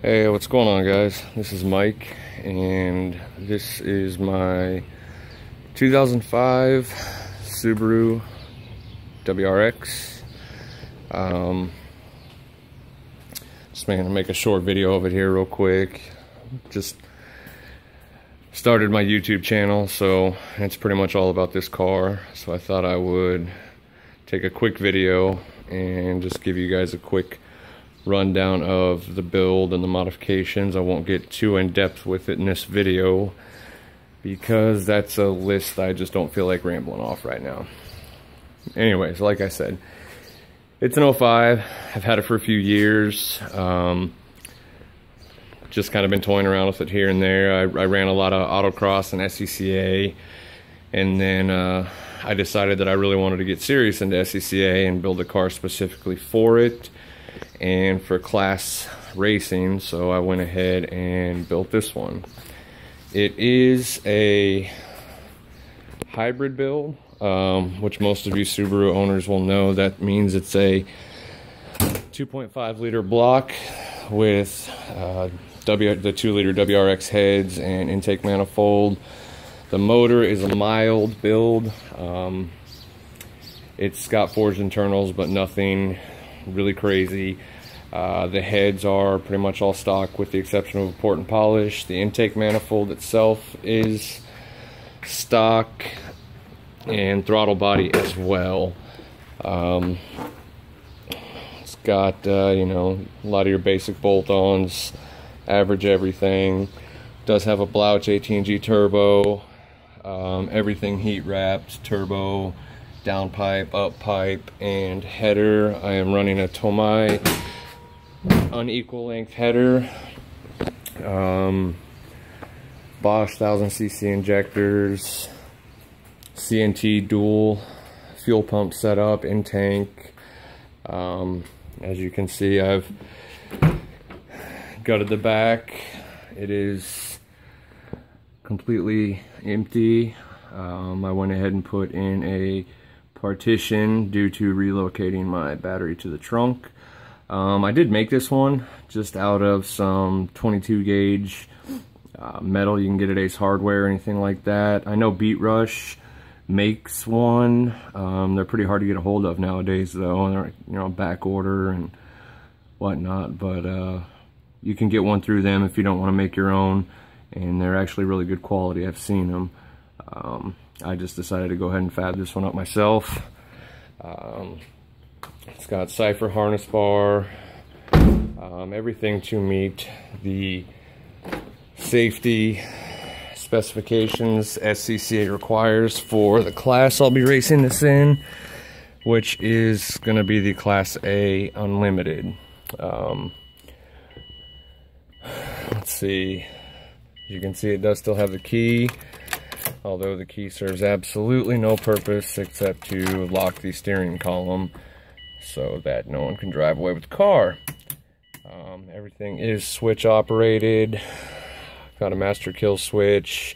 Hey, what's going on, guys? This is Mike, and this is my 2005 Subaru WRX. Just gonna make a short video of it here real quick. Just started my YouTube channel, so it's pretty much all about this car. So I thought I would take a quick video and just give you guys a quick rundown of the build and the modifications. I won't get too in depth with it in this video because that's a list I just don't feel like rambling off right now. Anyways, like I said, it's an 05. I've had it for a few years. Just kind of been toying around with it here and there. I ran a lot of autocross and SCCA, and then I decided that I really wanted to get serious into SCCA and build a car specifically for it and for class racing, so I went ahead and built this one. It is a hybrid build, which most of you Subaru owners will know. That means it's a 2.5 liter block with the 2 liter WRX heads and intake manifold. The motor is a mild build. It's got forged internals, but nothing really crazy. The heads are pretty much all stock with the exception of a port and polish. The intake manifold itself is stock, and throttle body as well. It's got you know, a lot of your basic bolt-ons, average everything. Does have a blouche18g turbo, everything heat wrapped, turbo, downpipe, up pipe, and header. I am running a Tomei unequal length header, Bosch 1000cc injectors, CNT dual fuel pump setup in tank. As you can see, I've gutted the back. It is completely empty. I went ahead and put in a partition due to relocating my battery to the trunk. I did make this one just out of some 22 gauge metal. You can get at Ace Hardware or anything like that. I know Beat Rush makes one. They're pretty hard to get a hold of nowadays though, and they're, you know, back order and whatnot, but you can get one through them if you don't want to make your own, and they're actually really good quality. I've seen them. I just decided to go ahead and fab this one up myself. It's got cipher harness bar, everything to meet the safety specifications SCCA requires for the class I'll be racing this in, which is going to be the Class A Unlimited. Let's see. As you can see, it does still have the key, although the key serves absolutely no purpose except to lock the steering column so that no one can drive away with the car. Everything is switch operated. Got a master kill switch.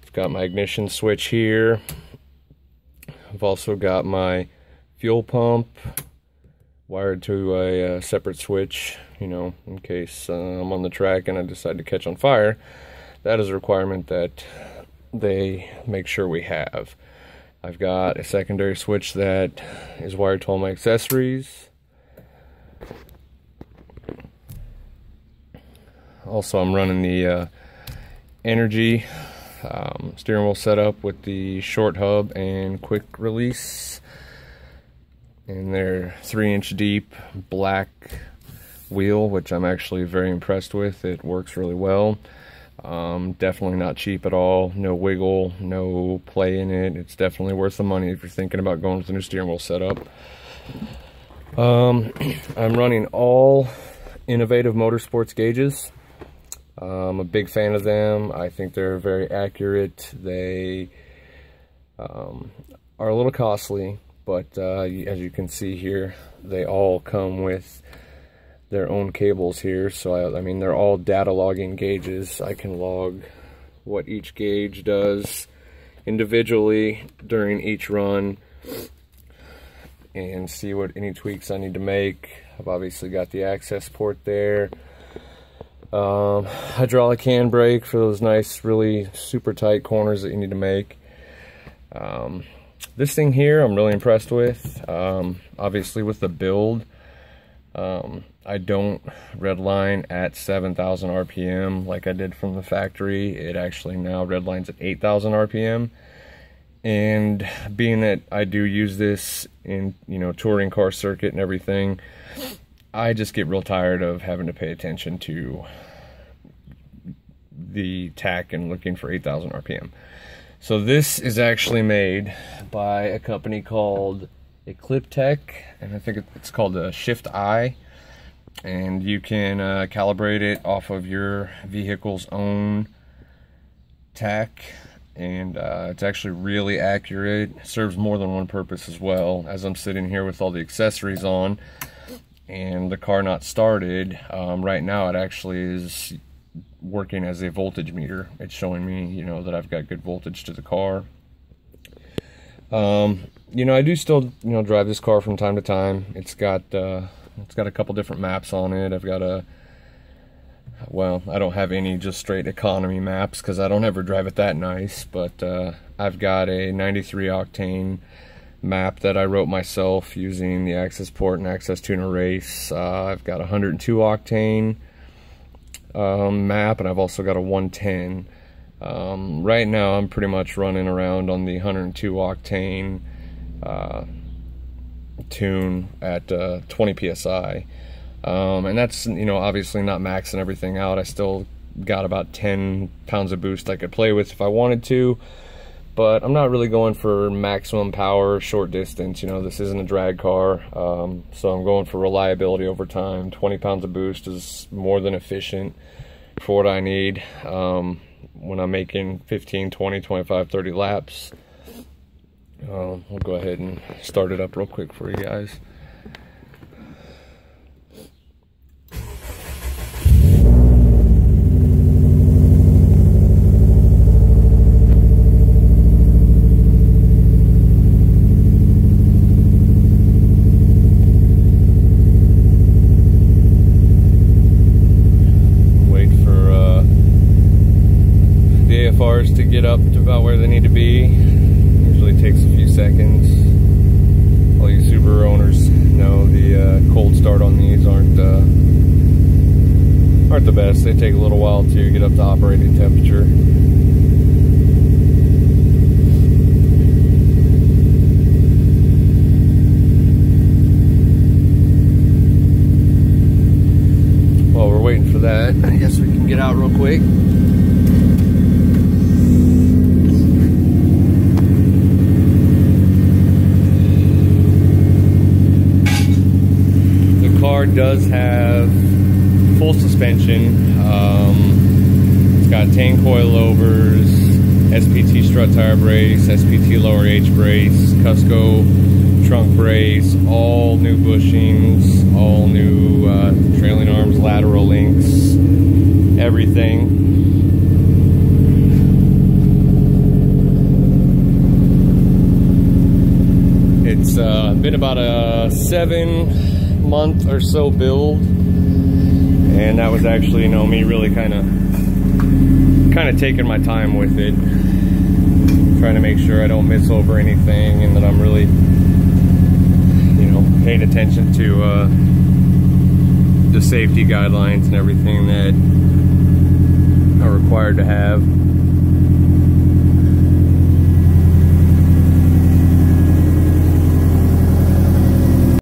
I've got my ignition switch here. I've also got my fuel pump wired to a separate switch, you know, in case I'm on the track and I decide to catch on fire. That is a requirement that they make sure we have. I've got a secondary switch that is wired to all my accessories. Also, I'm running the Energy steering wheel setup with the short hub and quick release. And they're 3-inch deep black wheel, which I'm actually very impressed with. It works really well. Definitely not cheap at all. No wiggle, no play in it. It's definitely worth the money if you're thinking about going with the new steering wheel setup. I'm running all Innovative Motorsports gauges. I'm a big fan of them. I think they're very accurate. They are a little costly, but as you can see here, they all come with their own cables here. So I mean, they're all data logging gauges. I can log what each gauge does individually during each run and see what any tweaks I need to make. I've obviously got the access port there. Hydraulic handbrake for those nice, really super tight corners that you need to make. This thing here I'm really impressed with. Obviously with the build, I don't redline at 7,000 RPM like I did from the factory. It actually now redlines at 8,000 RPM. And being that I do use this in, you know, touring car circuit and everything, I just get real tired of having to pay attention to the tach and looking for 8,000 RPM. So this is actually made by a company called Ecliptech, and I think it's called a Shift I. And you can calibrate it off of your vehicle's own tach, and it's actually really accurate. It serves more than one purpose as well. As I'm sitting here with all the accessories on and the car not started, right now it actually is working as a voltage meter. It's showing me, you know, that I've got good voltage to the car. You know, I do still, you know, drive this car from time to time. It's got a couple different maps on it. I've got well, I don't have any just straight economy maps because I don't ever drive it that nice, but I've got a 93 octane map that I wrote myself using the Access Port and Access Tuner Race. I've got a 102 octane map, and I've also got a 110. Right now I'm pretty much running around on the 102 octane tune at 20 psi, and that's, you know, obviously not maxing everything out. I still got about 10 pounds of boost I could play with if I wanted to, but I'm not really going for maximum power short distance. You know, this isn't a drag car, so I'm going for reliability over time. 20 pounds of boost is more than efficient for what I need when I'm making 15, 20, 25, 30 laps. We'll go ahead and start it up real quick for you guys. Wait for the AFRs to get up to about where they need to be. Usually takes a few seconds. All you Subaru owners know the cold start on these aren't the best. They take a little while to get up to operating temperature. While we're waiting for that, I guess we can get out real quick. Does have full suspension. It's got 10 coilovers, SPT strut tire brace, SPT lower H brace, Cusco trunk brace, all new bushings, all new trailing arms, lateral links, everything. It's been about a 7-month or so build, and that was actually, you know, me really kind of taking my time with it, trying to make sure I don't miss over anything, and that I'm really, you know, paying attention to the safety guidelines and everything that are required to have.